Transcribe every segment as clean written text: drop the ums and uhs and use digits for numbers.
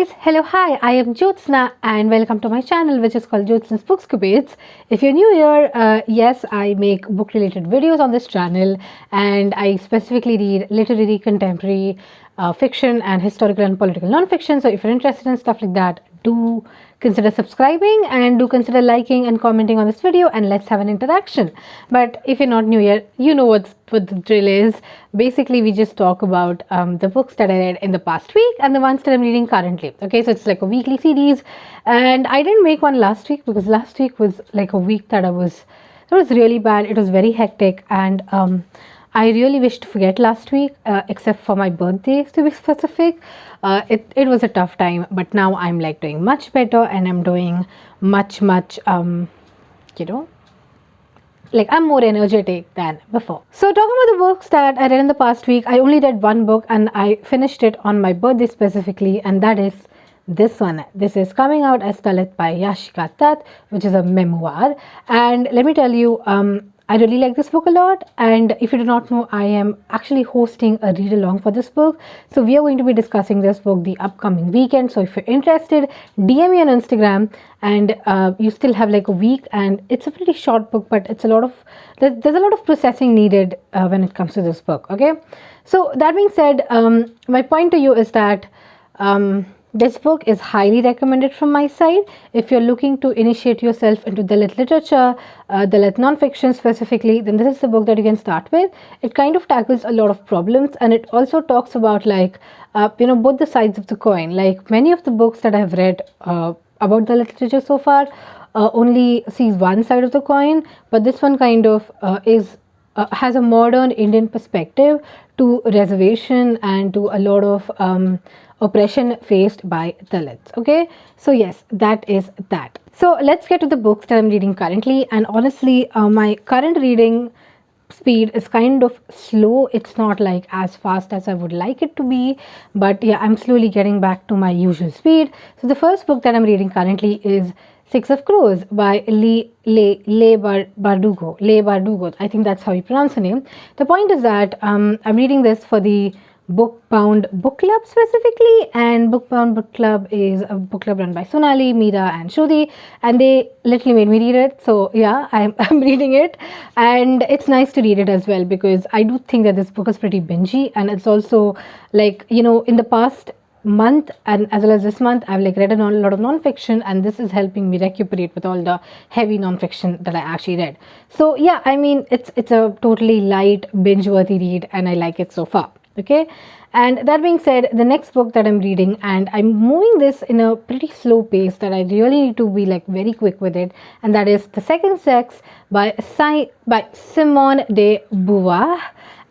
guys, hello, hi, I am Jyotsna and welcome to my channel which is called Jyotsna's Bookscapades. If you're new here, yes, I make book related videos on this channel and I specifically read literary, contemporary, fiction and historical and political non-fiction. So if you're interested in stuff like that, do consider subscribing and do consider liking and commenting on this video and let's have an interaction. But if you're not new here, you know what the drill is. Basically, we just talk about the books that I read in the past week and the ones that I'm reading currently. Okay, so it's like a weekly series, and I didn't make one last week because last week was like a week that it was really bad. It was very hectic, and I really wish to forget last week, except for my birthday to be specific. It was a tough time, but now I'm like doing much better, and I'm doing much you know, like I'm more energetic than before. So talking about the books that I read in the past week, I only read one book and I finished it on my birthday specifically, and that is this one. This is Coming Out as Dalit by Yashika Dutt, which is a memoir. And let me tell you, I really like this book a lot, and if you do not know, I am actually hosting a read along for this book. So we are going to be discussing this book the upcoming weekend. So if you're interested, DM me on Instagram, and you still have like a week, and it's a pretty short book, but it's a lot of there's a lot of processing needed when it comes to this book. Okay, so that being said, my point to you is that this book is highly recommended from my side. If you're looking to initiate yourself into Dalit literature, Dalit non-fiction specifically, then this is the book that you can start with. It kind of tackles a lot of problems, and it also talks about like, both the sides of the coin. Like many of the books that I've read about Dalit literature so far only sees one side of the coin, but this one kind of has a modern Indian perspective to reservation and to a lot of oppression faced by Dalits. Okay, so yes, that is that. So let's get to the books that I'm reading currently, and honestly, my current reading speed is kind of slow. It's not like as fast as I would like it to be, but yeah, I'm slowly getting back to my usual speed. So the first book that I'm reading currently is Six of Crows by Leigh Bardugo. I think that's how you pronounce her name. The point is that I'm reading this for the Bookbound Book Club specifically, and Bookbound Book Club is a book club run by Sonali, Meera and Shruti, and they literally made me read it. So yeah, I'm reading it, and it's nice to read it as well because I do think that this book is pretty bingey, and it's also like, you know, in the past month and as well as this month I've like read a lot of non-fiction, and this is helping me recuperate with all the heavy non-fiction that I actually read. So yeah, I mean, it's a totally light binge-worthy read, and I like it so far. Okay, and that being said, the next book that I'm reading, and I'm moving this in a pretty slow pace that I really need to be like very quick with it, and that is The Second Sex by Simone de Beauvoir.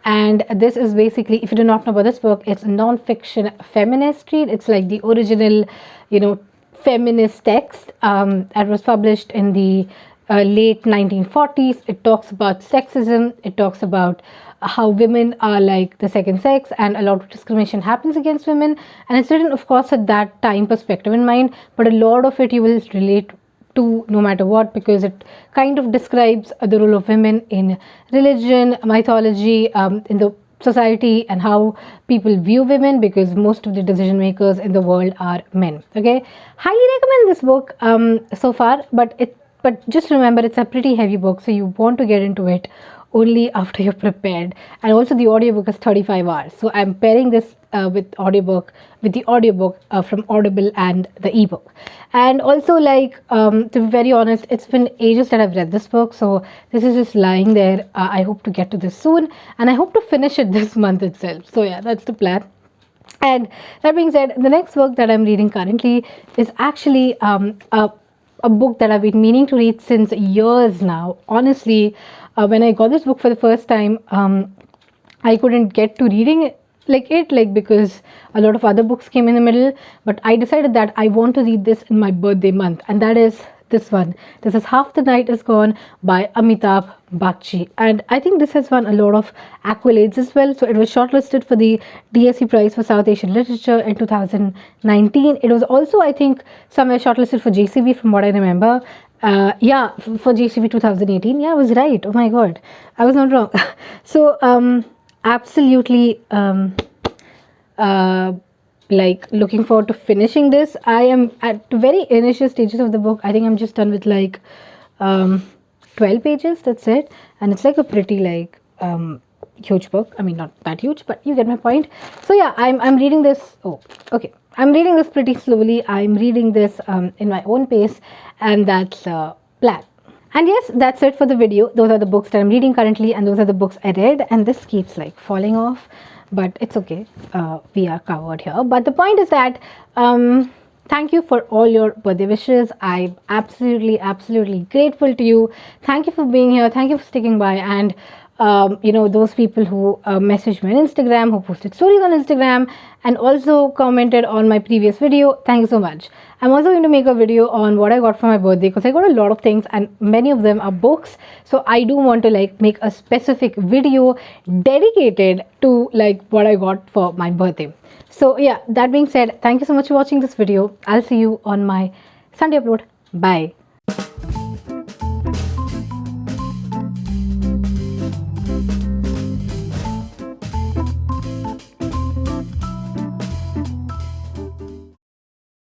And this is basically, if you do not know about this book, it's a non-fiction feminist read. It's like the original, you know, feminist text that was published in the late 1940s. It talks about sexism. It talks about how women are like the second sex, and a lot of discrimination happens against women. And it's written, of course, at that time perspective in mind, but a lot of it you will relate to no matter what, because it kind of describes the role of women in religion, mythology, in the society, and how people view women, because most of the decision makers in the world are men. Okay, highly recommend this book so far, but just remember, it's a pretty heavy book, so you want to get into it only after you're prepared. And also the audiobook is 35 hours, so I'm pairing this with the audiobook from Audible and the ebook. And also, like, to be very honest, it's been ages that I've read this book, so this is just lying there. I hope to get to this soon, and I hope to finish it this month itself. So yeah, that's the plan. And that being said, the next book that I'm reading currently is actually a book that I've been meaning to read since years now. Honestly, when I got this book for the first time, I couldn't get to reading it because a lot of other books came in the middle, but I decided that I want to read this in my birthday month, and that is this one. This is Half the Night Is Gone by Amitabh Bagchi, and I think this has won a lot of accolades as well. So it was shortlisted for the DSC Prize for South Asian Literature in 2019. It was also, I think, somewhere shortlisted for JCB from what I remember. Yeah, for JCB 2018. Yeah, I was right. Oh my god, I was not wrong. So absolutely like looking forward to finishing this. I am at very initial stages of the book. I think I'm just done with like 12 pages, that's it. And it's like a pretty like huge book. I mean, not that huge, but you get my point. So yeah, I'm reading this. Oh, okay. I'm reading this pretty slowly. I'm reading this in my own pace, and that's plan. And yes, that's it for the video. Those are the books that I'm reading currently, and those are the books I read. And this keeps like falling off, but it's okay. We are covered here. But the point is that thank you for all your birthday wishes. I'm absolutely grateful to you. Thank you for being here. Thank you for sticking by. And those people who messaged me on Instagram, who posted stories on Instagram, and also commented on my previous video. Thank you so much. I'm also going to make a video on what I got for my birthday, because I got a lot of things and many of them are books. So I do want to like make a specific video dedicated to like what I got for my birthday. So yeah, that being said, thank you so much for watching this video. I'll see you on my Sunday upload. Bye.